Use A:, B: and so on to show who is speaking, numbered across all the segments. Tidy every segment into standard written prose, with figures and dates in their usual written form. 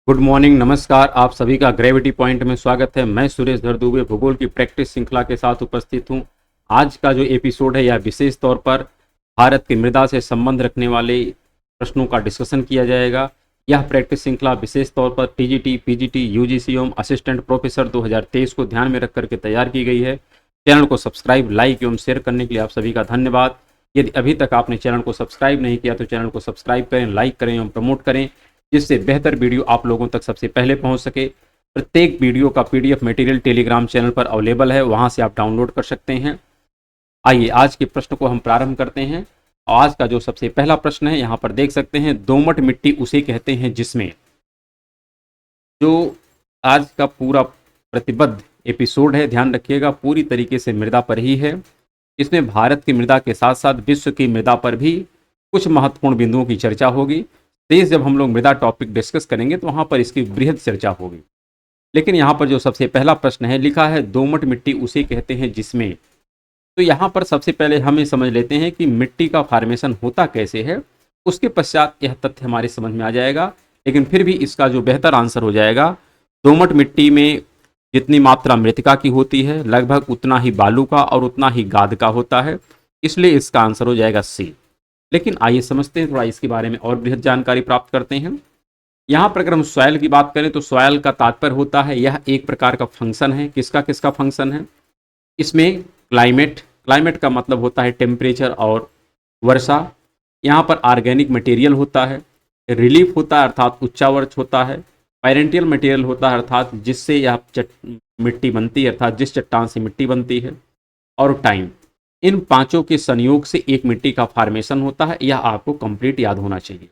A: Good morning, नमस्कार। आप सभी का ग्रेविटी पॉइंट में स्वागत है। मैं सुरेश धरदुबे भूगोल की प्रैक्टिस श्रृंखला के साथ उपस्थित हूं। आज का जो एपिसोड है यह विशेष तौर पर भारत की मृदा से संबंध रखने वाले प्रश्नों का डिस्कशन किया जाएगा। यह प्रैक्टिस श्रृंखला विशेष तौर पर टीजीटी, पीजीटी, यूजीसी एवं असिस्टेंट प्रोफेसर 2023 को ध्यान में रख करके तैयार की गई है। चैनल को सब्सक्राइब, लाइक एवं शेयर करने के लिए आप सभी का धन्यवाद। यदि अभी तक आपने चैनल को सब्सक्राइब नहीं किया तो चैनल को सब्सक्राइब करें, लाइक करें एवं प्रमोट करें, जिससे बेहतर वीडियो आप लोगों तक सबसे पहले पहुंच सके। प्रत्येक वीडियो का पीडीएफ मटेरियल टेलीग्राम चैनल पर अवेलेबल है, वहां से आप डाउनलोड कर सकते हैं। आइए आज के प्रश्न को हम प्रारंभ करते हैं। आज का जो सबसे पहला प्रश्न है यहाँ पर देख सकते हैं, दोमट मिट्टी उसे कहते हैं जिसमें। जो आज का पूरा प्रतिबद्ध एपिसोड है, ध्यान रखिएगा, पूरी तरीके से मृदा पर ही है। इसमें भारत की मृदा के साथ साथ विश्व की मृदा पर भी कुछ महत्वपूर्ण बिंदुओं की चर्चा होगी। तेज जब हम लोग मृदा टॉपिक डिस्कस करेंगे तो वहाँ पर इसकी बृहद चर्चा होगी। लेकिन यहाँ पर जो सबसे पहला प्रश्न है, लिखा है दोमट मिट्टी उसे कहते हैं जिसमें। तो यहाँ पर सबसे पहले हम ये समझ लेते हैं कि मिट्टी का फॉर्मेशन होता कैसे है, उसके पश्चात यह तथ्य हमारे समझ में आ जाएगा। लेकिन फिर भी इसका जो बेहतर आंसर हो जाएगा, दोमट मिट्टी में जितनी मात्रा मृतिका की होती है लगभग उतना ही बालू का और उतना ही गाद का होता है, इसलिए इसका आंसर हो जाएगा सी। लेकिन आइए समझते हैं, थोड़ा इसके बारे में और बृहद जानकारी प्राप्त करते हैं। यहाँ पर अगर हम सॉयल की बात करें तो सॉयल का तात्पर्य होता है, यह एक प्रकार का फंक्शन है। किसका किसका फंक्शन है? इसमें क्लाइमेट का मतलब होता है टेम्परेचर और वर्षा। यहाँ पर ऑर्गेनिक मटेरियल होता है, रिलीफ होता है अर्थात उच्चावर्च होता है, पेरेंटियल मटेरियल होता है अर्थात जिससे यह मिट्टी बनती है, अर्थात जिस चट्टान से मिट्टी बनती है, और टाइम। इन पांचों के संयोग से एक मिट्टी का फॉर्मेशन होता है, यह आपको कंप्लीट याद होना चाहिए।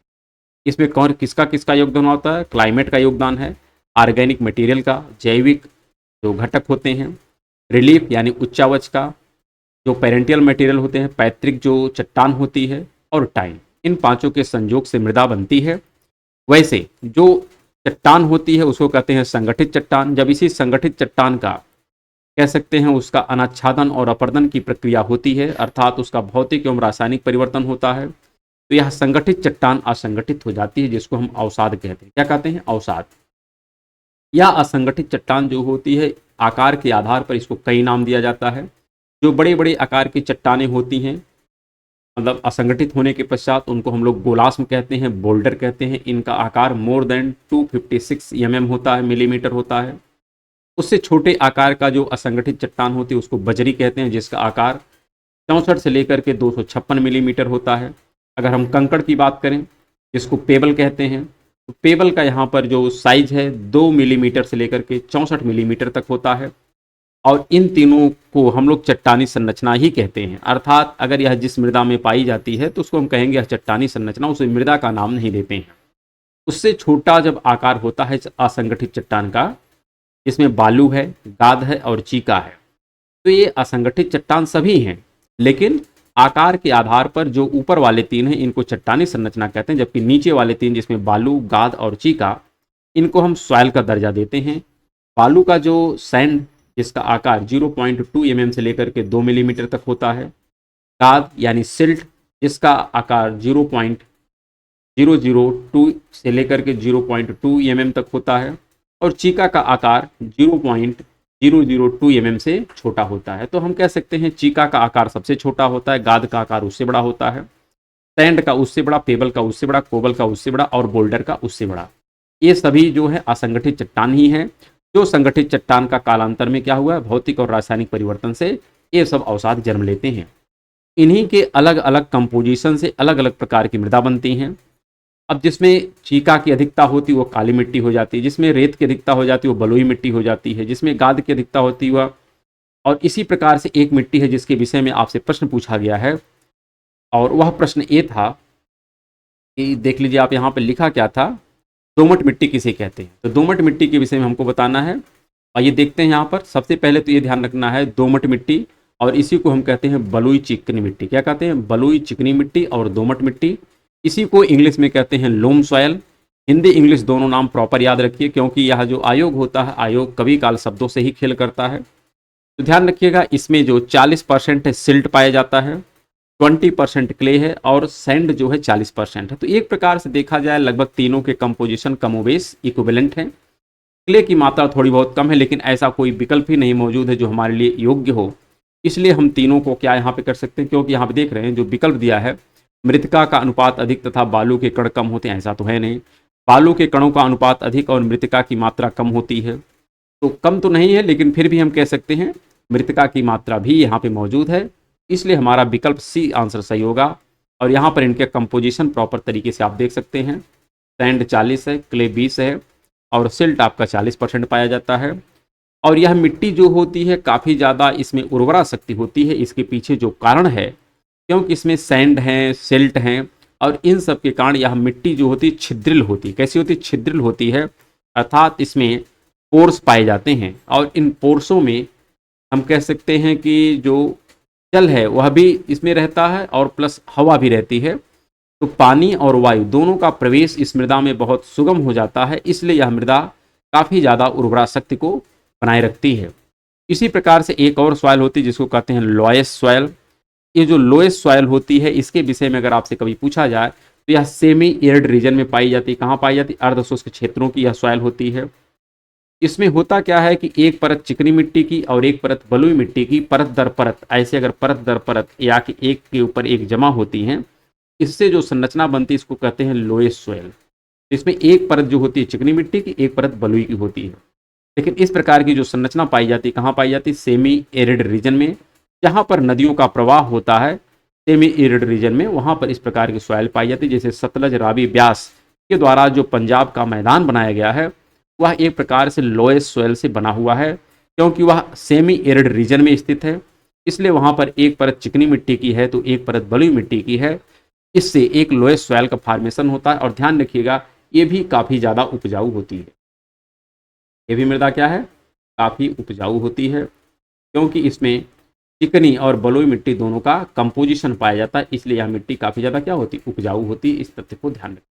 A: इसमें कौन किसका किसका योगदान होता है? क्लाइमेट का योगदान है, ऑर्गेनिक मटेरियल का, जैविक जो घटक होते हैं, रिलीफ यानी उच्चावच का, जो पेरेंटियल मटेरियल होते हैं, पैतृक जो चट्टान होती है, और टाइम। इन पांचों के संयोग से मृदा बनती है। वैसे जो चट्टान होती है उसको कहते हैं संगठित चट्टान। जब इसी संगठित चट्टान का कह सकते हैं उसका अनाच्छादन और अपर्दन की प्रक्रिया होती है, अर्थात उसका भौतिक एवं रासायनिक परिवर्तन होता है, तो यह संगठित चट्टान असंगठित हो जाती है, जिसको हम अवसाद कहते हैं। क्या कहते हैं? अवसाद। यह असंगठित चट्टान जो होती है, आकार के आधार पर इसको कई नाम दिया जाता है। जो बड़े बड़े आकार की चट्टानें होती हैं, मतलब असंगठित होने के पश्चात, उनको हम लोग गोलास्म कहते हैं, बोल्डर कहते हैं। इनका आकार मोर देन 256 होता है, मिलीमीटर होता है। उससे छोटे आकार का जो असंगठित चट्टान होती है उसको बजरी कहते हैं, जिसका आकार 64 से लेकर के 256 मिलीमीटर होता है। अगर हम कंकड़ की बात करें, जिसको पेबल कहते हैं, तो पेबल का यहाँ पर जो साइज है 2 मिलीमीटर से लेकर के 64 मिलीमीटर तक होता है। और इन तीनों को हम लोग चट्टानी संरचना ही कहते हैं, अर्थात अगर यह जिस मृदा में पाई जाती है तो उसको हम कहेंगे यह चट्टानी संरचना, उसे मृदा का नाम नहीं देते हैं। उससे छोटा जब आकार होता है असंगठित चट्टान का, इसमें बालू है, गाद है और चीका है, तो ये असंगठित चट्टान सभी हैं। लेकिन आकार के आधार पर जो ऊपर वाले तीन हैं इनको चट्टानी संरचना कहते हैं, जबकि नीचे वाले तीन जिसमें बालू, गाद और चीका, इनको हम सॉइल का दर्जा देते हैं। बालू का जो सैंड जिसका आकार 0.2 से लेकर के 2 मिलीमीटर तक होता है, गाद यानी सिल्ट जिसका आकार 0.002 से लेकर के 0.2 तक होता है, और चीका का आकार 0.002 से छोटा होता है। तो हम कह सकते हैं चीका का आकार सबसे छोटा होता है, गाद का आकार उससे बड़ा होता है, सैंड का उससे बड़ा, पेबल का उससे बड़ा, कोबल का उससे बड़ा और बोल्डर का उससे बड़ा। ये सभी जो है असंगठित चट्टान ही हैं। जो संगठित चट्टान का कालांतर में क्या हुआ है, भौतिक और रासायनिक परिवर्तन से ये सब अवसाद जन्म लेते हैं। इन्हीं के अलग अलग कंपोजिशन से अलग अलग प्रकार की मृदा बनती हैं। अब जिसमें चीका की अधिकता होती है वो काली मिट्टी हो जाती है, जिसमें रेत की अधिकता हो जाती है वो बलुई मिट्टी हो जाती है, जिसमें गाद की अधिकता होती है वह, और इसी प्रकार से एक मिट्टी है जिसके विषय में आपसे प्रश्न पूछा गया है, और वह प्रश्न ये था कि देख लीजिए आप यहाँ पे लिखा क्या था, दोमट मिट्टी किसे कहते हैं। तो दोमट मिट्टी के विषय में हमको बताना है। और ये देखते हैं यहाँ पर, सबसे पहले तो ये ध्यान रखना है दोमट मिट्टी, और इसी को हम कहते हैं बलुई चिकनी मिट्टी। क्या कहते हैं? बलुई चिकनी मिट्टी और दोमट मिट्टी। इसी को इंग्लिश में कहते हैं लोम सॉयल। हिंदी इंग्लिश दोनों नाम प्रॉपर याद रखिए, क्योंकि यह जो आयोग होता है, आयोग कभी काल शब्दों से ही खेल करता है। तो ध्यान रखिएगा, इसमें जो 40% सिल्ट पाया जाता है, 20% क्ले है और सैंड जो है 40% है। तो एक प्रकार से देखा जाए लगभग तीनों के कंपोजिशन कमोबेश इक्विवेलेंट हैं। क्ले की मात्रा थोड़ी बहुत कम है, लेकिन ऐसा कोई विकल्प ही नहीं मौजूद है जो हमारे लिए योग्य हो, इसलिए हम तीनों को क्या यहाँ पे कर सकते हैं, क्योंकि यहाँ पे देख रहे हैं जो विकल्प दिया है, मृतिका का अनुपात अधिक तथा बालू के कण कम होते हैं, ऐसा तो है नहीं। बालू के कणों का अनुपात अधिक और मृतिका की मात्रा कम होती है, तो कम तो नहीं है, लेकिन फिर भी हम कह सकते हैं मृतिका की मात्रा भी यहाँ पे मौजूद है, इसलिए हमारा विकल्प सी आंसर सही होगा। और यहाँ पर इनके कंपोजिशन प्रॉपर तरीके से आप देख सकते हैं, सैंड 40 है, क्ले 20 है और सिल्ट आपका 40% पाया जाता है। और यह मिट्टी जो होती है काफ़ी ज़्यादा इसमें उर्वरा शक्ति होती है। इसके पीछे जो कारण है, क्योंकि इसमें सैंड हैं, सिल्ट हैं और इन सब के कारण यह मिट्टी जो होती है छिद्रिल होती है। कैसी होती है? छिद्रिल होती है, अर्थात इसमें पोर्स पाए जाते हैं और इन पोर्सों में हम कह सकते हैं कि जो जल है वह भी इसमें रहता है और प्लस हवा भी रहती है, तो पानी और वायु दोनों का प्रवेश इस मृदा में बहुत सुगम हो जाता है, इसलिए यह मृदा काफ़ी ज़्यादा उर्वरा शक्ति को बनाए रखती है। इसी प्रकार से एक और सॉइल होती है जिसको कहते हैं लोएस्ट सॉइल। ये जो लोएस्ट सॉइल होती है इसके विषय में अगर आपसे कभी पूछा जाए तो यह सेमी एरिड रीजन में पाई जाती है। कहाँ पाई जाती है? अर्धशुष्क क्षेत्रों की यह सॉइल होती है। इसमें होता क्या है कि एक परत चिकनी मिट्टी की और एक परत बलुई मिट्टी की परत दर परत, ऐसे अगर परत दर परत या कि एक के ऊपर एक जमा होती हैं, इससे जो संरचना बनती है इसको कहते हैं लोएस्ट सॉइल। इसमें एक परत जो होती है चिकनी मिट्टी की, एक परत बलुई की होती है। लेकिन इस प्रकार की जो संरचना पाई जाती है कहाँ पाई जाती है? सेमी एरिड रीजन में, जहाँ पर नदियों का प्रवाह होता है सेमी एरिड रीजन में, वहाँ पर इस प्रकार की सॉइल पाई जाती है। जैसे सतलज रावी ब्यास के द्वारा जो पंजाब का मैदान बनाया गया है वह एक प्रकार से लोएस्ट सॉइल से बना हुआ है, क्योंकि वह सेमी एरिड रीजन में स्थित है, इसलिए वहाँ पर एक परत चिकनी मिट्टी की है तो एक परत बलुई मिट्टी की है, इससे एक लोएस्ट सॉइल का फॉर्मेशन होता है। और ध्यान रखिएगा ये भी काफ़ी ज़्यादा उपजाऊ होती है। ये भी मृदा क्या है? काफ़ी उपजाऊ होती है, क्योंकि इसमें चिकनी और बलुई मिट्टी दोनों का कंपोजिशन पाया जाता है, इसलिए यह मिट्टी काफ़ी ज़्यादा क्या होती? उपजाऊ होती है। इस तथ्य को ध्यान रखें।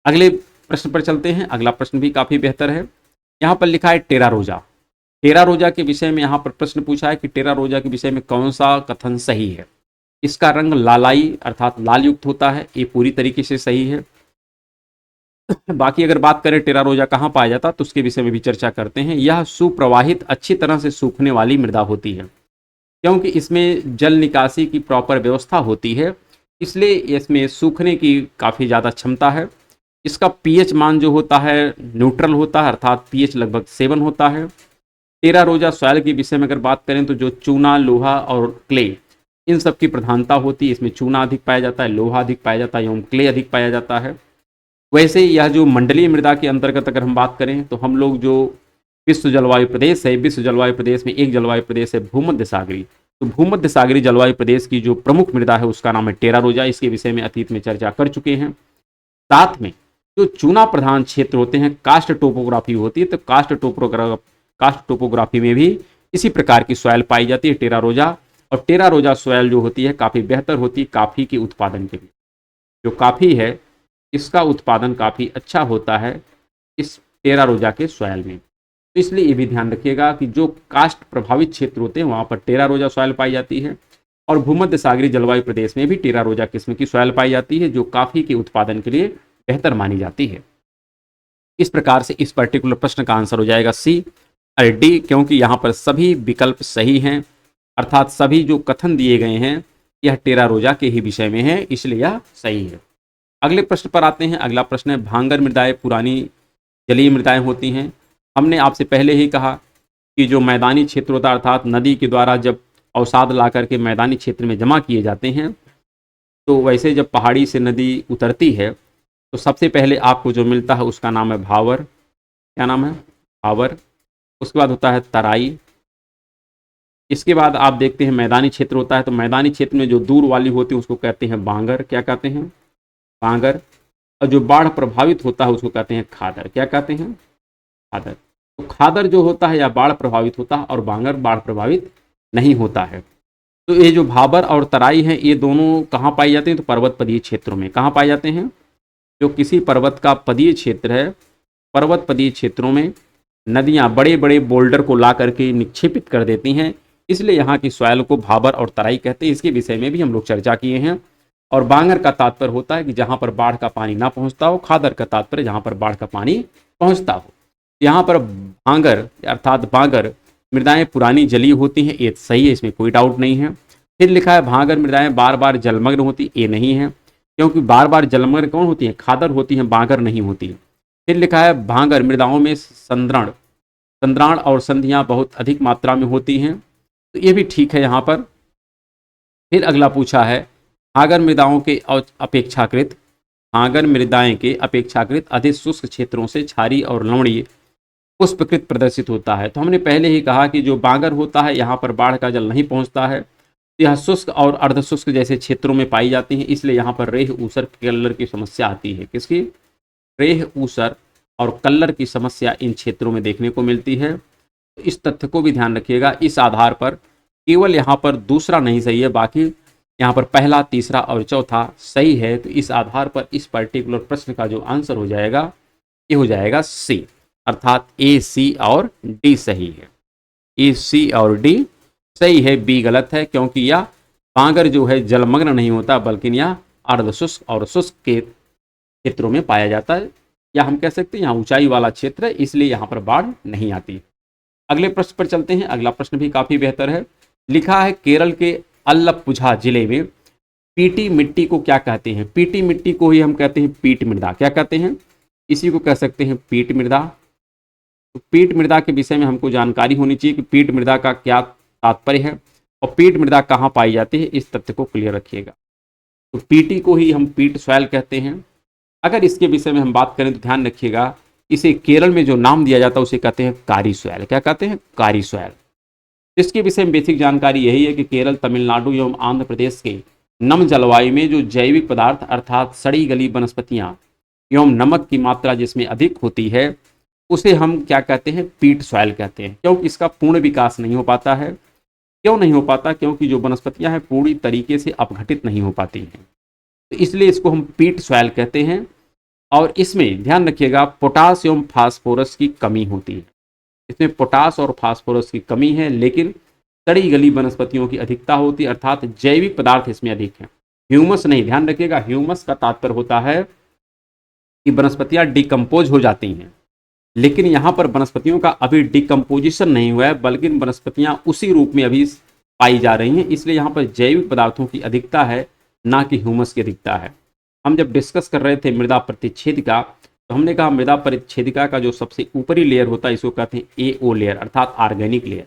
A: अगले प्रश्न पर चलते हैं। अगला प्रश्न भी काफ़ी बेहतर है। यहाँ पर लिखा है टेरा रोजा। टेरा रोजा के विषय में यहाँ पर प्रश्न पूछा है कि टेरा रोजा के विषय में कौन सा कथन सही है। इसका रंग लालाई अर्थात लाल युक्त होता है, ये पूरी तरीके से सही है। बाकी अगर बात करें टेरा रोजा कहाँ पाया जाता तो उसके विषय में भी चर्चा करते हैं। यह सुप्रवाहित अच्छी तरह से सूखने वाली मृदा होती है, क्योंकि इसमें जल निकासी की प्रॉपर व्यवस्था होती है, इसलिए इसमें सूखने की काफ़ी ज़्यादा क्षमता है। इसका पीएच मान जो होता है न्यूट्रल होता है, अर्थात पीएच लगभग 7 होता है। टेरा रोजा सॉइल के विषय में अगर बात करें तो जो चूना, लोहा और क्ले इन सब की प्रधानता होती है। इसमें चूना अधिक पाया जाता है, लोहा अधिक पाया जाता है एवं क्ले अधिक पाया जाता है। वैसे यह जो मंडलीय मृदा के अंतर्गत अगर हम बात करें तो हम लोग जो विश्व जलवायु प्रदेश है, विश्व जलवायु प्रदेश में एक जलवायु प्रदेश है भूमध्य सागरी। तो भूमध्य सागरी जलवायु प्रदेश की जो प्रमुख मृदा है उसका नाम है टेरा रोजा। इसके विषय में अतीत में चर्चा कर चुके हैं। साथ में जो चूना प्रधान क्षेत्र होते हैं, कास्ट टोपोग्राफी होती है, तो कास्ट टोपोग्राफी में भी इसी प्रकार की सॉइल पाई जाती है टेरा रोजा। और टेरा रोजा सॉइल जो होती है काफ़ी बेहतर होती है काफ़ी के उत्पादन के लिए। जो काफ़ी है इसका उत्पादन काफ़ी अच्छा होता है इस टेरा रोजा के सॉइल में। तो इसलिए ये भी ध्यान रखिएगा कि जो कास्ट प्रभावित क्षेत्र होते हैं वहाँ पर टेरा रोजा सॉइल पाई जाती है, और भूमध्य सागरीय जलवायु प्रदेश में भी टेरा रोजा किस्म की सॉइल पाई जाती है, जो काफ़ी के उत्पादन के लिए बेहतर मानी जाती है। इस प्रकार से इस पर्टिकुलर प्रश्न का आंसर हो जाएगा सी और डी, क्योंकि यहाँ पर सभी विकल्प सही हैं, अर्थात सभी जो कथन दिए गए हैं यह टेरा रोजा के ही विषय में है, इसलिए यह सही है। अगले प्रश्न पर आते हैं। अगला प्रश्न है भांगर मृदाएं पुरानी जलीय मृदाएं होती हैं। हमने आपसे पहले ही कहा कि जो मैदानी क्षेत्र होता है, अर्थात नदी के द्वारा जब अवसाद ला करके मैदानी क्षेत्र में जमा किए जाते हैं, तो वैसे जब पहाड़ी से नदी उतरती है तो सबसे पहले आपको जो मिलता है उसका नाम है भावर। क्या नाम है? भावर। उसके बाद होता है तराई। इसके बाद आप देखते हैं मैदानी क्षेत्र होता है, तो मैदानी क्षेत्र में जो दूर वाली होती है उसको कहते हैं बांगर। क्या कहते हैं? बांगर। और जो बाढ़ प्रभावित होता है उसको कहते हैं खादर। क्या कहते हैं? खादर। तो खादर जो होता है या बाढ़ प्रभावित होता है और बांगर बाढ़ प्रभावित नहीं होता है। तो ये जो भाबर और तराई हैं ये दोनों कहाँ पाई जाते हैं? तो पर्वत पदीय क्षेत्रों में। कहाँ पाए जाते हैं? जो किसी पर्वत का पदीय क्षेत्र है, पर्वत पदीय क्षेत्रों में नदियाँ बड़े बड़े बोल्डर को ला करके निक्षेपित कर देती हैं, इसलिए यहाँ की सॉइल को भाबर और तराई कहते हैं। इसके विषय में भी हम लोग चर्चा किए हैं। और बांगर का तात्पर्य होता है कि जहाँ पर बाढ़ का पानी ना पहुँचता हो। खादर का तात्पर्य जहाँ पर बाढ़ का पानी पहुँचता हो। यहाँ पर भांगर अर्थात बांगर मृदाएं पुरानी जली होती हैं, ये सही है, इसमें कोई डाउट नहीं है। फिर लिखा है भांगर मृदाएं बार बार जलमग्न होती, ये नहीं है, क्योंकि बार बार जलमग्न कौन होती है? खादर होती हैं, बांगर नहीं होती। फिर लिखा है भांगर मृदाओं में संद्रण संद्राण और संधियां बहुत अधिक मात्रा में होती हैं, तो ये भी ठीक है यहाँ पर। फिर अगला पूछा है भांगर मृदाओं के अपेक्षाकृत भांगर मृदाएं के अपेक्षाकृत अधिक शुष्क क्षेत्रों से क्षारीय और लवणीय पुष्पकृत प्रदर्शित होता है। तो हमने पहले ही कहा कि जो बांगर होता है यहाँ पर बाढ़ का जल नहीं पहुँचता है, यह शुष्क और अर्धशुष्क जैसे क्षेत्रों में पाई जाती हैं, इसलिए यहाँ पर रेह ऊसर कल्लर की समस्या आती है। किसकी? रेह ऊसर और कल्लर की समस्या इन क्षेत्रों में देखने को मिलती है। तो इस तथ्य को भी ध्यान रखिएगा। इस आधार पर केवल यहाँ पर दूसरा नहीं सही है, बाकी यहाँ पर पहला, तीसरा और चौथा सही है। तो इस आधार पर इस पर्टिकुलर प्रश्न का जो आंसर हो जाएगा ये हो जाएगा सी, अर्थात ए, सी और डी सही है। ए, सी और डी सही है, बी गलत है, क्योंकि यह बांगर जो है जलमग्न नहीं होता, बल्कि यह अर्धशुष्क और शुष्क के क्षेत्रों में पाया जाता है, या हम कह सकते हैं यहाँ ऊंचाई वाला क्षेत्र है, इसलिए यहाँ पर बाढ़ नहीं आती। अगले प्रश्न पर चलते हैं। अगला प्रश्न भी काफी बेहतर है। लिखा है केरल के अल्लपुझा जिले में पीटी मिट्टी को क्या कहते हैं? पीटी मिट्टी को ही हम कहते हैं पीट मृदा। क्या कहते हैं? इसी को कह सकते हैं पीट मृदा। तो पीट मृदा के विषय में हमको जानकारी होनी चाहिए कि पीट मृदा का क्या तात्पर्य है और पीट मृदा कहाँ पाई जाती है, इस तथ्य को क्लियर रखिएगा। तो पीटी को ही हम पीट सॉइल कहते हैं। अगर इसके विषय में हम बात करें तो ध्यान रखिएगा, इसे केरल में जो नाम दिया जाता है उसे कहते हैं कारी सॉइल। क्या कहते हैं? कारी सॉइल। इसके विषय में बेसिक जानकारी यही है कि केरल, तमिलनाडु एवं आंध्र प्रदेश के नम जलवायु में जो जैविक पदार्थ अर्थात सड़ी गली वनस्पतियां एवं नमक की मात्रा जिसमें अधिक होती है उसे हम क्या कहते हैं? पीट सॉइल कहते हैं, क्योंकि इसका पूर्ण विकास नहीं हो पाता है। क्यों नहीं हो पाता? क्योंकि जो वनस्पतियां हैं पूरी तरीके से अपघटित नहीं हो पाती हैं, तो इसलिए इसको हम पीट सॉइल कहते हैं। और इसमें ध्यान रखिएगा पोटास एवं फास्फोरस की कमी होती है। इसमें पोटास और फास्फोरस की कमी है, लेकिन सड़ी गली वनस्पतियों की अधिकता होती है, अर्थात जैविक पदार्थ इसमें अधिक है, ह्यूमस नहीं। ध्यान रखिएगा, ह्यूमस का तात्पर्य होता है कि वनस्पतियां डिकम्पोज हो जाती हैं, लेकिन यहाँ पर वनस्पतियों का अभी डिकम्पोजिशन नहीं हुआ है, बल्कि वनस्पतियां उसी रूप में अभी पाई जा रही हैं, इसलिए यहाँ पर जैविक पदार्थों की अधिकता है, ना कि ह्यूमस की अधिकता है। हम जब डिस्कस कर रहे थे मृदा परिच्छेदिका, तो हमने कहा मृदा परिच्छेदिका का जो सबसे ऊपरी लेयर होता है इसको कहते हैं एओ लेयर, अर्थात ऑर्गेनिक लेयर।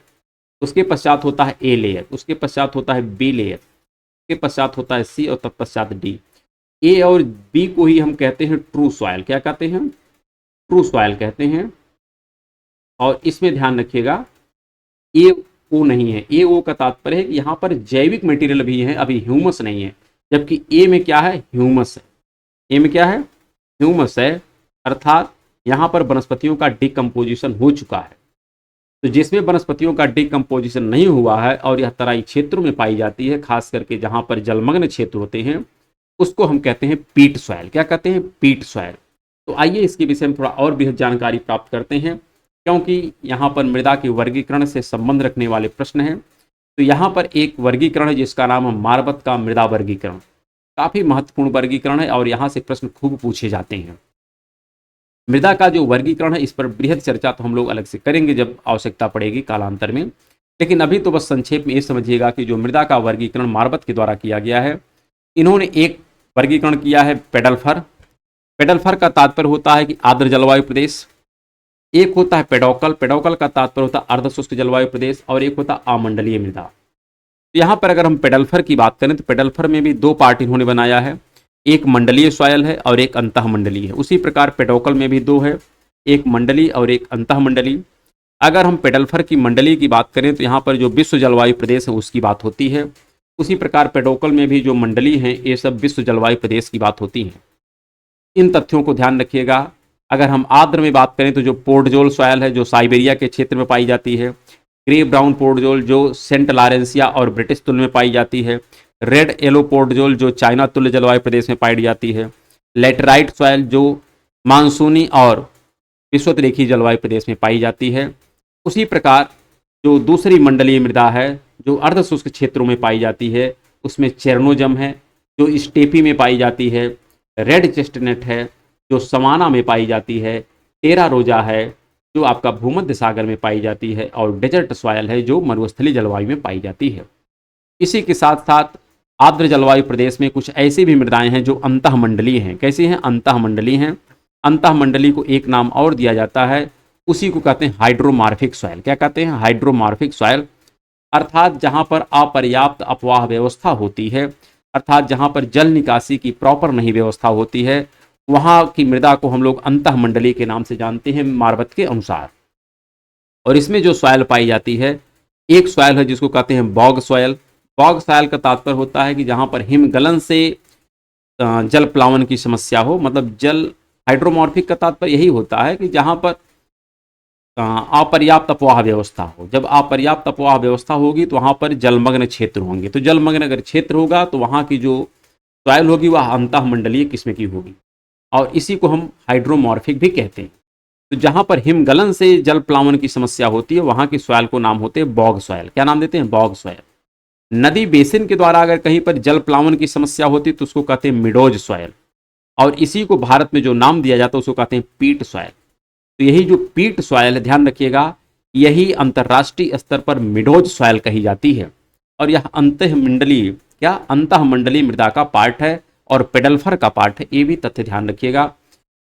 A: उसके पश्चात होता है ए लेयर, उसके पश्चात होता है बी लेयर, उसके पश्चात होता है सी और तत्पश्चात डी। ए और बी को ही हम कहते हैं ट्रू सॉइल। क्या कहते हैं? ट्रू सॉइल कहते हैं। और इसमें ध्यान रखिएगा ए ओ नहीं है। ए ओ का तात्पर्य है कि यहाँ पर जैविक मटेरियल भी है, अभी ह्यूमस नहीं है, जबकि ए में क्या है? ह्यूमस है। ए में क्या है? ह्यूमस है, अर्थात यहाँ पर वनस्पतियों का डिकम्पोजिशन हो चुका है। तो जिसमें वनस्पतियों का डिकम्पोजिशन नहीं हुआ है और यह तराई क्षेत्रों में पाई जाती है, खास करके जहाँ पर जलमग्न क्षेत्र होते हैं, उसको हम कहते हैं पीट सॉइल। क्या कहते हैं? पीट सॉइल। तो आइए इसके विषय में थोड़ा और भी जानकारी प्राप्त करते हैं, क्योंकि यहाँ पर मृदा के वर्गीकरण से संबंध रखने वाले प्रश्न हैं। तो यहाँ पर एक वर्गीकरण है जिसका नाम है मार्बत का मृदा वर्गीकरण। काफ़ी महत्वपूर्ण वर्गीकरण है और यहाँ से प्रश्न खूब पूछे जाते हैं। मृदा का जो वर्गीकरण है इस पर बृहद चर्चा तो हम लोग अलग से करेंगे जब आवश्यकता पड़ेगी कालांतर में, लेकिन अभी तो बस संक्षेप में ये समझिएगा कि जो मृदा का वर्गीकरण मार्बत के द्वारा किया गया है, इन्होंने एक वर्गीकरण किया है पेडल्फर। पेडल्फर का तात्पर्य होता है कि आर्द्र जलवायु प्रदेश। एक होता है पेडोकल, पेडोकल का तात्पर्य होता है अर्धशुष्क जलवायु प्रदेश, और एक होता है अमंडलीय मृदा। तो यहाँ पर अगर हम पेडल्फर की बात करें तो पेडल्फर में भी दो पार्ट इन्होंने बनाया है, एक मंडलीय सॉयल है और एक अंतःमंडलीय है। उसी प्रकार पेडोकल में भी दो है, एक मंडलीय और एक अंतःमंडलीय। अगर हम पेडल्फर की मंडलीय की बात करें तो यहाँ पर जो विश्व जलवायु प्रदेश है उसकी बात होती है। उसी प्रकार पेडोकल में भी जो मंडलीय हैं ये सब विश्व जलवायु प्रदेश की बात होती है। इन तथ्यों को ध्यान रखिएगा। अगर हम आर्द्र में बात करें तो जो पोर्टजोल सॉयल है जो साइबेरिया के क्षेत्र में पाई जाती है, ग्रे ब्राउन पोर्टजोल जो सेंट लॉरेंसिया और ब्रिटिश तुल्य में पाई जाती है, रेड येलो पोर्टजोल जो चाइना तुल्य जलवायु प्रदेश में पाई जाती है, लेटराइट सॉयल जो मानसूनी और विषुवत रेखीय जलवायु प्रदेश में पाई जाती है। उसी प्रकार जो दूसरी मंडलीय मृदा है जो अर्ध शुष्क क्षेत्रों में पाई जाती है उसमें चेरनोजम है, जो स्टेपी में पाई जाती है, रेड चेस्टनट है जो सवाना में पाई जाती है, टेरा रोजा है जो आपका भूमध्य सागर में पाई जाती है, और डेजर्ट सॉयल है जो मरुस्थलीय जलवायु में पाई जाती है। इसी के साथ साथ आर्द्र जलवायु प्रदेश में कुछ ऐसी भी मृदाएं हैं जो अंतःमंडलीय हैं। कैसी हैं? अंतःमंडलीय हैं। अंतःमंडलीय को एक नाम और दिया जाता है, उसी को कहते हैं हाइड्रोमार्फिक सॉयल। क्या कहते हैं? हाइड्रोमार्फिक सॉयल। अर्थात जहां पर अपर्याप्त अपवाह व्यवस्था होती है, अर्थात जहां पर जल निकासी की प्रॉपर नहीं व्यवस्था होती है, वहां की मृदा को हम लोग अंतःमंडलीय के नाम से जानते हैं मार्बत के अनुसार। और इसमें जो सॉयल पाई जाती है, एक सॉयल है जिसको कहते हैं बॉग सॉयल। बॉग सॉयल का तात्पर्य होता है कि जहां पर हिमगलन से जल प्लावन की समस्या हो, मतलब जल, हाइड्रोमॉर्फिक का तात्पर्य यही होता है कि जहां पर अपर्याप्त अपवाह व्यवस्था हो। जब अपर्याप्त अपवाह व्यवस्था होगी तो वहां पर जलमग्न क्षेत्र होंगे। तो जलमग्न अगर क्षेत्र होगा तो वहां की जो सॉयल होगी वह अंतःमंडलीय किस्म की होगी, और इसी को हम हाइड्रोमॉर्फिक भी कहते हैं। तो जहां पर हिमगलन से जल प्लावन की समस्या होती है वहां की सॉयल को नाम होते हैं बॉग सॉयल। क्या नाम देते हैं? Bog soil. नदी बेसिन के द्वारा अगर कहीं पर जल प्लावन की समस्या होती है तो उसको कहते हैं मिडोज सॉयल, और इसी को भारत में जो नाम दिया जाता है उसको कहते हैं पीट सॉयल। तो यही जो पीट सॉयल है, ध्यान रखिएगा, यही अंतर्राष्ट्रीय स्तर पर मिडोज सॉयल कही जाती है, और यह अंतःमंडलीय, क्या अंतःमंडलीय मृदा का पार्ट है और पेडल्फर का पार्ट है। ये भी तथ्य ध्यान रखिएगा।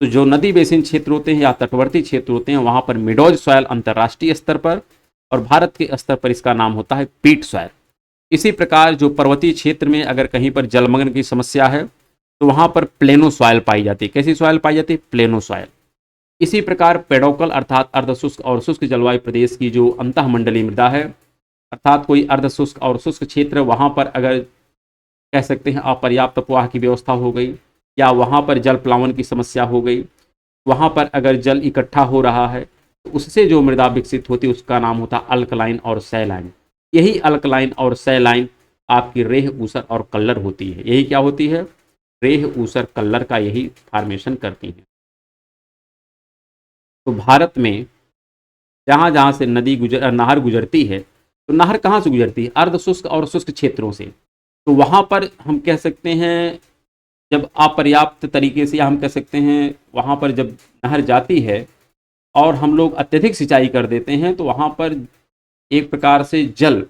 A: तो जो नदी बेसिन क्षेत्र होते हैं या तटवर्ती क्षेत्र होते हैं वहां पर मिडोज सॉयल अंतर्राष्ट्रीय स्तर पर, और भारत के स्तर पर इसका नाम होता है पीट सॉयल। इसी प्रकार जो पर्वतीय क्षेत्र में अगर कहीं पर जलमग्न की समस्या है तो वहां पर प्लेनो सॉयल पाई जाती है। कैसी सॉयल पाई जाती है? Plano soil. इसी प्रकार पेडोकल अर्थात अर्धशुष्क और शुष्क जलवायु प्रदेश की जो अंतःमंडलीय मृदा है, अर्थात कोई अर्धशुष्क और शुष्क क्षेत्र, वहां पर अगर कह सकते हैं अपर्याप्त अपवाह की व्यवस्था हो गई, या वहां पर जल प्लावन की समस्या हो गई, वहां पर अगर जल इकट्ठा हो रहा है तो उससे जो मृदा विकसित होती है उसका नाम होता है अल्कलाइन और सैलाइन। यही अल्कलाइन और सैलाइन आपकी रेह, ऊसर और कल्लर होती है। यही क्या होती है? रेह, ऊसर, कल्लर का यही फॉर्मेशन करती है। तो भारत में जहां जहां से नहर गुजरती है, तो नहर कहाँ से गुजरती है? अर्ध शुष्क और शुष्क क्षेत्रों से। तो वहां पर हम कह सकते हैं जब अपर्याप्त तरीके से, या हम कह सकते हैं वहां पर जब नहर जाती है और हम लोग अत्यधिक सिंचाई कर देते हैं तो वहां पर एक प्रकार से जल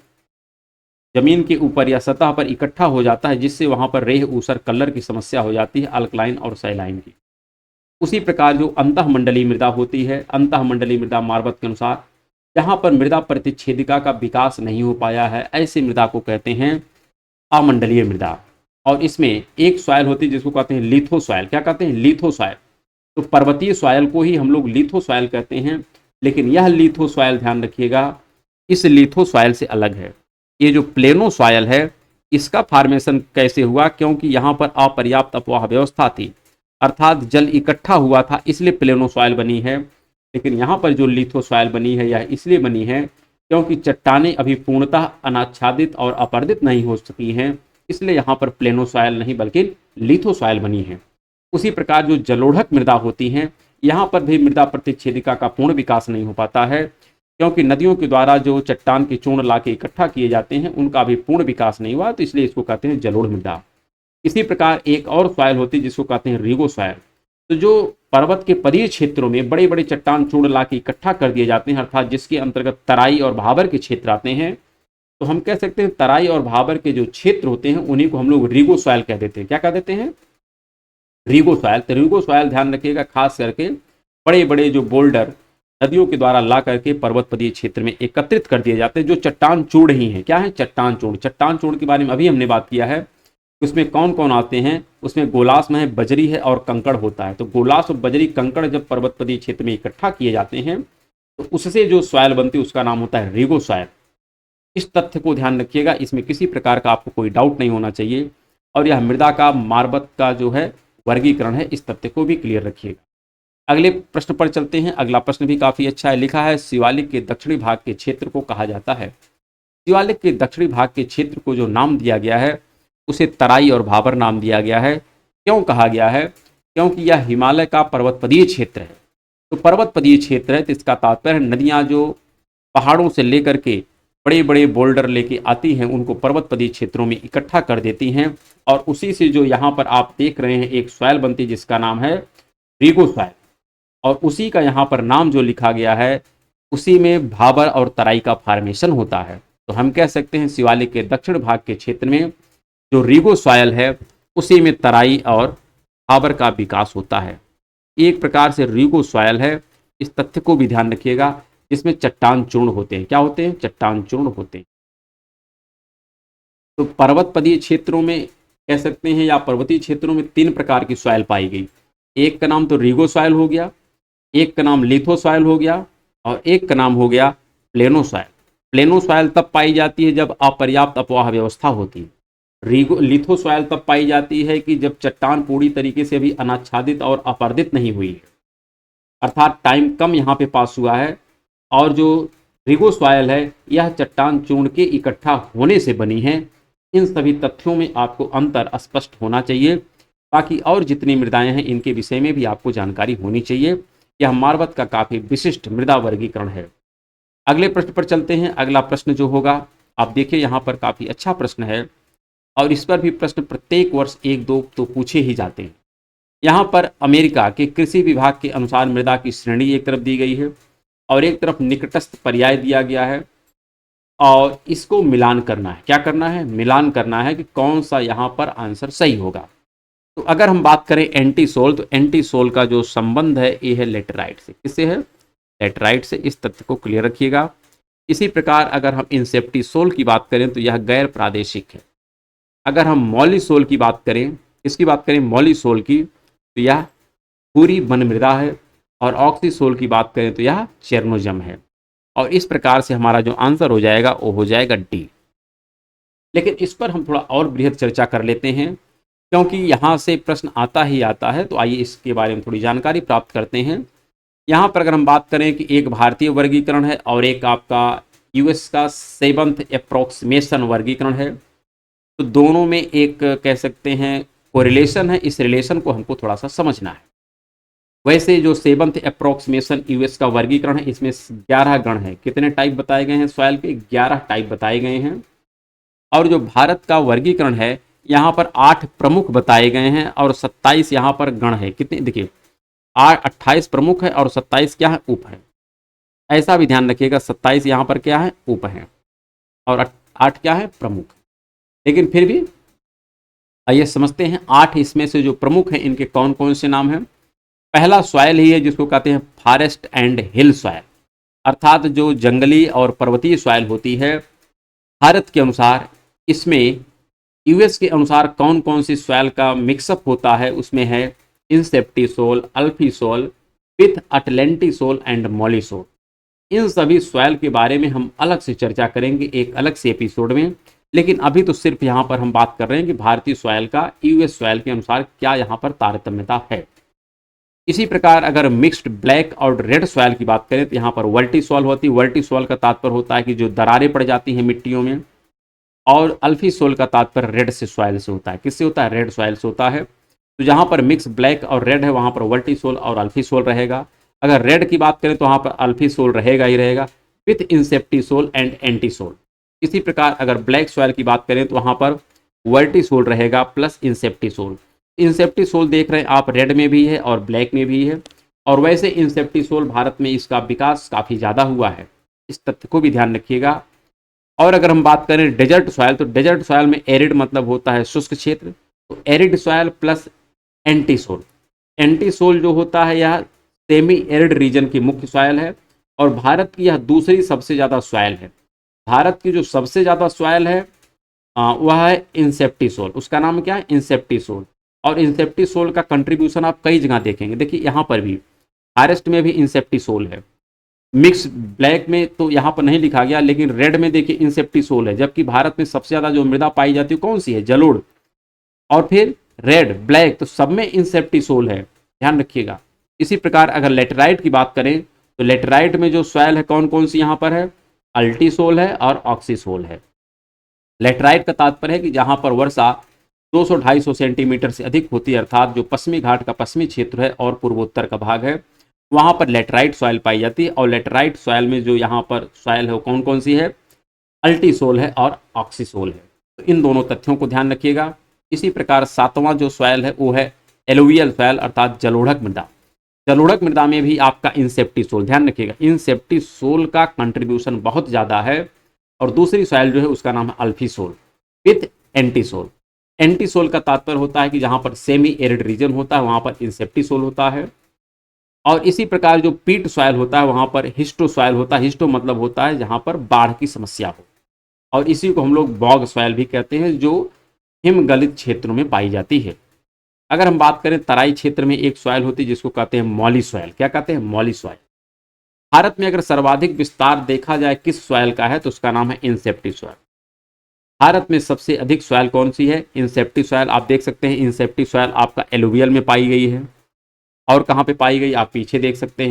A: जमीन के ऊपर या सतह पर इकट्ठा हो जाता है, जिससे वहां पर रेह, ऊसर, कलर की समस्या हो जाती है अल्कलाइन और सैलाइन की। उसी प्रकार जो अंतःमंडलीय मृदा होती है, अंतःमंडलीय मृदा मार्बत के अनुसार जहां पर मृदा प्रतिच्छेदिका का विकास नहीं हो पाया है, ऐसी मृदा को कहते हैं अमंडलीय मृदा। और इसमें एक सॉयल होती है जिसको कहते हैं लिथो सॉयल। क्या कहते हैं? Litho soil. तो पर्वतीय सॉयल को ही हम लोग लिथो सॉयल कहते हैं, लेकिन यह लिथो सॉयल, ध्यान रखिएगा, इस लिथो सॉयल से अलग है। ये जो प्लेनो सॉयल है इसका फॉर्मेशन कैसे हुआ? क्योंकि यहाँ पर अपर्याप्त अपवाह व्यवस्था थी, अर्थात जल इकट्ठा हुआ था, इसलिए प्लेनो सॉयल बनी है। लेकिन यहाँ पर जो लिथो सॉयल बनी है यह इसलिए बनी है क्योंकि चट्टानें अभी पूर्णतः अनाच्छादित और अपर्दित नहीं हो सकी हैं, इसलिए यहाँ पर प्लेनो सॉयल नहीं बल्कि लिथो सॉयल बनी है। उसी प्रकार जो जलोढ़क मृदा होती हैं, यहाँ पर भी मृदा प्रतिच्छेदिका का पूर्ण विकास नहीं हो पाता है, क्योंकि नदियों के द्वारा जो चट्टान के चूर्ण ला के इकट्ठा किए जाते हैं उनका भी पूर्ण विकास नहीं हुआ, तो इसलिए इसको कहते हैं जलोढ़ मृदा। इसी प्रकार एक और सॉयल होती है जिसको कहते हैं रिगो सॉयल। तो जो पर्वत के पदीय क्षेत्रों में बड़े बड़े चट्टान चूर्ण ला के इकट्ठा कर दिए जाते हैं, अर्थात जिसके अंतर्गत तराई और भाबर के क्षेत्र आते हैं, तो हम कह सकते हैं तराई और भाबर के जो क्षेत्र होते हैं उन्हीं को हम लोग रिगो सॉयल कह देते हैं। क्या कह देते हैं? रिगो सॉयल। तो रिगो सॉयल ध्यान रखिएगा, खास करके बड़े बड़े जो बोल्डर नदियों के द्वारा ला करके पर्वतपदीय क्षेत्र में एकत्रित कर दिए जाते हैं, जो चट्टान चूर्ण ही है। क्या है? चट्टान चूर्ण। चट्टान चूर्ण के बारे में अभी हमने बात किया है। उसमें कौन कौन आते हैं? उसमें गोलास में है, बजरी है और कंकड़ होता है। तो गोलास और बजरी, कंकड़ जब पर्वतपदीय क्षेत्र में इकट्ठा किए जाते हैं तो उससे जो सॉयल बनती है उसका नाम होता है रिगो सॉयल। इस तथ्य को ध्यान रखिएगा, इसमें किसी प्रकार का आपको कोई डाउट नहीं होना चाहिए। और यह मृदा का मार्बत का जो है वर्गीकरण है, इस तथ्य को भी क्लियर रखिएगा। अगले प्रश्न पर चलते हैं। अगला प्रश्न भी काफी अच्छा है। लिखा है शिवालिक के दक्षिणी भाग के क्षेत्र को कहा जाता है। शिवालिक के दक्षिणी भाग के क्षेत्र को जो नाम दिया गया है उसे तराई और भाबर नाम दिया गया है। क्यों कहा गया है? क्योंकि यह हिमालय का पर्वतपदीय क्षेत्र है। तो पर्वतपदीय क्षेत्र है तो इसका तात्पर्य नदियां जो पहाड़ों से लेकर के बड़े बड़े बोल्डर लेके आती हैं, उनको पर्वतपदीय क्षेत्रों में इकट्ठा कर देती हैं, और उसी से जो यहाँ पर आप देख रहे हैं एक सॉइल बनती है जिसका नाम है रीगो सॉइल, और उसी का यहाँ पर नाम जो लिखा गया है उसी में भाबर और तराई का फॉर्मेशन होता है। तो हम कह सकते हैं शिवालिक के दक्षिण भाग के क्षेत्र में जो रीगो सॉइल है उसी में तराई और भाबर का विकास होता है। एक प्रकार से रीगो सॉइल है, इस तथ्य को भी ध्यान रखिएगा, जिसमें चट्टान चूर्ण होते हैं। क्या होते हैं? चट्टान चूर्ण होते हैं। तो पर्वतपदीय क्षेत्रों में कह सकते हैं या पर्वतीय क्षेत्रों में 3 प्रकार की सॉइल पाई गई। एक का नाम तो रीगो सॉइल हो गया, एक का नाम लिथो सॉइल हो गया, और एक का नाम हो गया प्लेनो सॉइल। प्लेनो सॉइल तब पाई जाती है जब अपर्याप्त अपवाह व्यवस्था होती है। लिथो सॉइल तब पाई जाती है कि जब चट्टान पूरी तरीके से अभी अनाच्छादित और अपर्दित नहीं हुई है, अर्थात टाइम कम यहाँ पे पास हुआ है। और जो रीगो सॉइल है यह चट्टान चूर्ण के इकट्ठा होने से बनी है। इन सभी तथ्यों में आपको अंतर स्पष्ट होना चाहिए। बाकी और जितनी मृदाएं हैं इनके विषय में भी आपको जानकारी होनी चाहिए। यह मार्वत का काफ़ी विशिष्ट मृदा वर्गीकरण है। अगले प्रश्न पर चलते हैं। अगला प्रश्न जो होगा, आप देखिए यहाँ पर काफ़ी अच्छा प्रश्न है, और इस पर भी प्रश्न प्रत्येक वर्ष 1-2 तो पूछे ही जाते हैं। यहाँ पर अमेरिका के कृषि विभाग के अनुसार मृदा की श्रेणी एक तरफ दी गई है और एक तरफ निकटस्थ पर्याय दिया गया है, और इसको मिलान करना है। क्या करना है? मिलान करना है कि कौन सा यहाँ पर आंसर सही होगा। तो अगर हम बात करें एंटी सोल, तो एंटी सोल का जो संबंध है ये है लेटराइट से। किससे है? लेटराइट से। इस तथ्य को क्लियर रखिएगा। इसी प्रकार अगर हम इंसेप्टी सोल की बात करें तो यह गैर प्रादेशिक है। अगर हम मौली सोल की बात करें, इसकी बात करें मौली सोल की, तो यह पूरी वन मृदा है, और ऑक्सी सोल की बात करें तो यह चेरनोजम है। और इस प्रकार से हमारा जो आंसर हो जाएगा वो हो जाएगा डी। लेकिन इस पर हम थोड़ा और बृहद चर्चा कर लेते हैं, क्योंकि यहाँ से प्रश्न आता ही आता है। तो आइए इसके बारे में थोड़ी जानकारी प्राप्त करते हैं। यहाँ पर अगर हम बात करें कि एक भारतीय वर्गीकरण है और एक आपका यूएस का 7th अप्रोक्सीमेशन वर्गीकरण है, तो दोनों में एक कह सकते हैं कोरिलेशन है। इस रिलेशन को हमको थोड़ा सा समझना है। वैसे जो 7th अप्रोक्सीमेशन यूएस का वर्गीकरण है, इसमें 11 गण है। कितने टाइप बताए गए हैं सॉइल के? 11 टाइप बताए गए हैं। और जो भारत का वर्गीकरण है यहाँ पर 8 प्रमुख बताए गए हैं और 27 यहाँ पर गण है। कितने? देखिए 28 प्रमुख है और 27 क्या है? उप है। ऐसा भी ध्यान रखिएगा, 27 यहाँ पर क्या है? उप है, और 8 क्या है? प्रमुख। लेकिन फिर भी आइए समझते हैं 8 इसमें से जो प्रमुख हैं इनके कौन कौन से नाम हैं। पहला सॉइल ही है जिसको कहते हैं फॉरेस्ट एंड हिल सॉइल, अर्थात जो जंगली और पर्वतीय सॉइल होती है। भारत के अनुसार इसमें यूएस के अनुसार कौन कौन सी सॉइल का मिक्सअप होता है, उसमें है inceptisol, alfisol, with atlantisol and mollisol. इन सभी सॉइल के बारे में हम अलग से चर्चा करेंगे एक अलग से एपिसोड में। लेकिन अभी तो सिर्फ यहाँ पर हम बात कर रहे हैं कि भारतीय सॉइल का यूएस सॉइल के अनुसार क्या यहाँ पर तारतम्यता है। इसी प्रकार अगर मिक्स्ड ब्लैक और रेड सॉइल की बात करें तो यहाँ पर वर्टी सॉइल होती है। वर्टी सॉइल का तात्पर्य होता है कि जो दरारें पड़ जाती हैं मिट्टियों में, और अल्फी सॉइल का तात्पर्य रेड से सॉइल से होता है। किससे होता है? रेड सॉइल से होता है। तो जहाँ पर मिक्स ब्लैक और रेड है वहाँ पर वर्टी सॉइल और अल्फी सॉइल रहेगा। अगर रेड की बात करें तो वहाँ पर अल्फी सॉइल रहेगा ही रहेगा, with inceptisol and entisol. इसी प्रकार अगर ब्लैक सॉइल की बात करें तो वहाँ पर वर्टी सॉइल रहेगा प्लस इंसेप्टी सॉइल। इंसेप्टी सोल देख रहे हैं आप, रेड में भी है और ब्लैक में भी है। और वैसे इंसेप्टी सोल भारत में इसका विकास काफ़ी ज़्यादा हुआ है, इस तथ्य को भी ध्यान रखिएगा। और अगर हम बात करें डेजर्ट सॉइल, तो डेजर्ट सॉइल में एरिड मतलब होता है शुष्क क्षेत्र, तो arid soil plus entisol. Entisol जो होता है यह सेमी एरिड रीजन की मुख्य सॉइल है, और भारत की यह दूसरी सबसे ज़्यादा सॉइल है। भारत की जो सबसे ज़्यादा सॉइल है वह है इंसेप्टी सोल। उसका नाम क्या है? इंसेप्टी सोल। और इंसेप्टी सोल का कंट्रीब्यूशन आप कई जगह देखेंगे। देखिए यहाँ पर भी फॉरेस्ट में भी इंसेप्टी सोल है, मिक्स ब्लैक में तो यहाँ पर नहीं लिखा गया, लेकिन रेड में देखिए इंसेप्टी सोल है। जबकि भारत में सबसे ज़्यादा जो मृदा पाई जाती है कौन सी है? जलोढ़। और फिर रेड ब्लैक तो सब में इंसेप्टी सोल है, ध्यान रखिएगा। इसी प्रकार अगर लेटराइट की बात करें तो लेटराइट में जो सॉइल है कौन कौन सी यहाँ पर है? अल्टी सोल है और ऑक्सी सोल है। लेटराइट का तात्पर्य है कि जहाँ पर वर्षा 200-250 सेंटीमीटर से अधिक होती है, अर्थात जो पश्चिमी घाट का पश्चिमी क्षेत्र है और पूर्वोत्तर का भाग है, वहाँ पर लेटराइट सॉइल पाई जाती है। और लेटराइट सॉइल में जो यहाँ पर सॉइल है वो कौन कौन सी है? अल्टीसोल है और ऑक्सीसोल है। तो इन दोनों तथ्यों को ध्यान रखिएगा। इसी प्रकार सातवां जो सॉइल है वो है एलुवियल सॉइल अर्थात जलोढ़क मृदा। जलोढ़क मृदा में भी आपका इंसेप्टिसोल, ध्यान रखिएगा, इंसेप्टिसोल का कंट्रीब्यूशन बहुत ज़्यादा है। और दूसरी सॉइल जो है उसका नाम है अल्फीसोल विथ एंटीसोल। एंटीसोल का तात्पर्य होता है कि जहाँ पर सेमी एरिड रीजन होता है वहाँ पर इंसेप्टिसोल होता है। और इसी प्रकार जो पीट सॉइल होता है वहाँ पर हिस्टो सॉइल होता है। हिस्टो मतलब होता है जहाँ पर बाढ़ की समस्या हो, और इसी को हम लोग बॉग सॉइल भी कहते हैं, जो हिमगलित क्षेत्रों में पाई जाती है। अगर हम बात करें तराई क्षेत्र में एक सॉइल होती है जिसको कहते हैं मॉली सॉइल। क्या कहते हैं? Molly soil. भारत में अगर सर्वाधिक विस्तार देखा जाए किस सॉइल का है तो उसका नाम है इंसेप्टी सॉइल। भारत में सबसे अधिक सॉइल कौन सी है? इंसेप्टी सॉइल। आप देख सकते हैं इंसेप्टी सॉइल आपका एलुवियल में पाई गई है। और कहाँ पे पाई गई? आप पीछे देख सकते हैं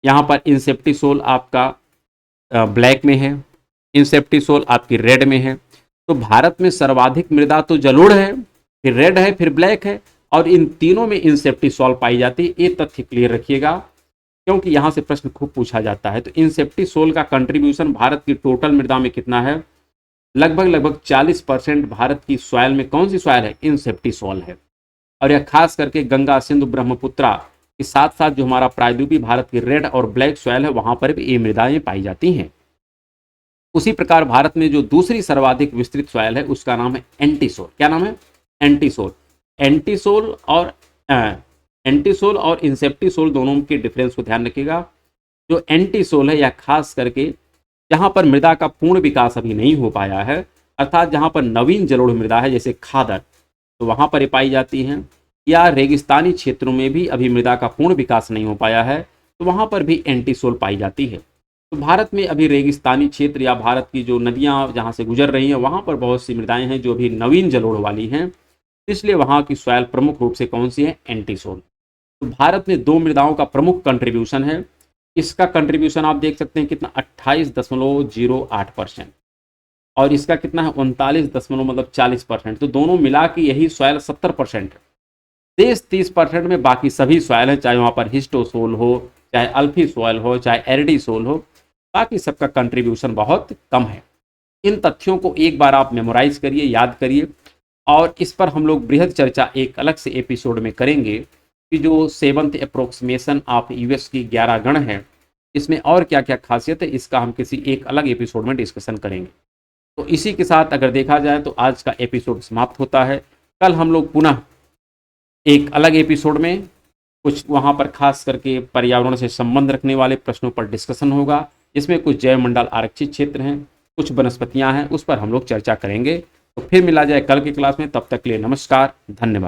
A: यहाँ पर इंसेप्टिसोल आपका ब्लैक में है, इंसेप्टिसोल आपकी रेड में है। तो भारत में सर्वाधिक मृदा तो जलोढ़ है, फिर रेड है, फिर ब्लैक है, और इन तीनों में इंसेप्टिसोल पाई जाती है। ये तथ्य क्लियर रखिएगा क्योंकि यहाँ से प्रश्न खूब पूछा जाता है। तो इंसेप्टिसोल का कंट्रीब्यूशन भारत की टोटल मृदा में कितना है? लगभग 40% भारत की सॉइल में कौन सी सॉइल है? इंसेप्टिसोल है। और यह खास करके गंगा, सिंधु, ब्रह्मपुत्रा के साथ साथ जो हमारा प्रायद्वीपीय भारत की रेड और ब्लैक सॉइल है वहां पर भी ये मृदाएं पाई जाती हैं। उसी प्रकार भारत में जो दूसरी सर्वाधिक विस्तृत सॉइल है उसका नाम है एंटीसोल। क्या नाम है? एंटीसोल। एंटीसोल और इंसेप्टिसोल दोनों के डिफरेंस को ध्यान रखिएगा। जो एंटीसोल है यह खास करके जहां पर मृदा का पूर्ण विकास अभी नहीं हो पाया है, अर्थात जहां पर नवीन जलोढ़ मृदा है जैसे खादर, तो वहां पर ये पाई जाती हैं, या रेगिस्तानी क्षेत्रों में भी अभी मृदा का पूर्ण विकास नहीं हो पाया है तो वहां पर भी एंटीसोल पाई जाती है। तो भारत में अभी रेगिस्तानी क्षेत्र या भारत की जो नदियां जहां से गुजर रही हैं वहां पर बहुत सी मृदाएं हैं जो अभी नवीन जलोढ़ वाली हैं, इसलिए वहां की सॉइल प्रमुख रूप से कौन सी है? एंटीसोल। तो भारत में दो मृदाओं का प्रमुख कंट्रीब्यूशन है। इसका कंट्रीब्यूशन आप देख सकते हैं कितना, 28.08%, और इसका कितना है? 39 मतलब 40%। तो दोनों मिला के यही सॉइल 70% है। 30% में बाकी सभी सॉइल है, चाहे वहाँ पर हिस्टोसोल हो, चाहे अल्फी सॉइल हो, चाहे एरिडीसोल हो, बाकी सबका कंट्रीब्यूशन बहुत कम है। इन तथ्यों को एक बार आप मेमोराइज करिए, याद करिए, और इस पर हम लोग बृहद चर्चा एक अलग से एपिसोड में करेंगे कि जो 7th अप्रोक्सीमेशन ऑफ यूएस की 11 गण है इसमें और क्या क्या खासियत है, इसका हम किसी एक अलग एपिसोड में डिस्कशन करेंगे। तो इसी के साथ अगर देखा जाए तो आज का एपिसोड समाप्त होता है। कल हम लोग पुनः एक अलग एपिसोड में कुछ वहाँ पर खास करके पर्यावरण से संबंध रखने वाले प्रश्नों पर डिस्कशन होगा। इसमें कुछ जैव मंडल आरक्षित क्षेत्र हैं, कुछ वनस्पतियाँ हैं, उस पर हम लोग चर्चा करेंगे। तो फिर मिला जाए कल की क्लास में, तब तक के लिए नमस्कार, धन्यवाद।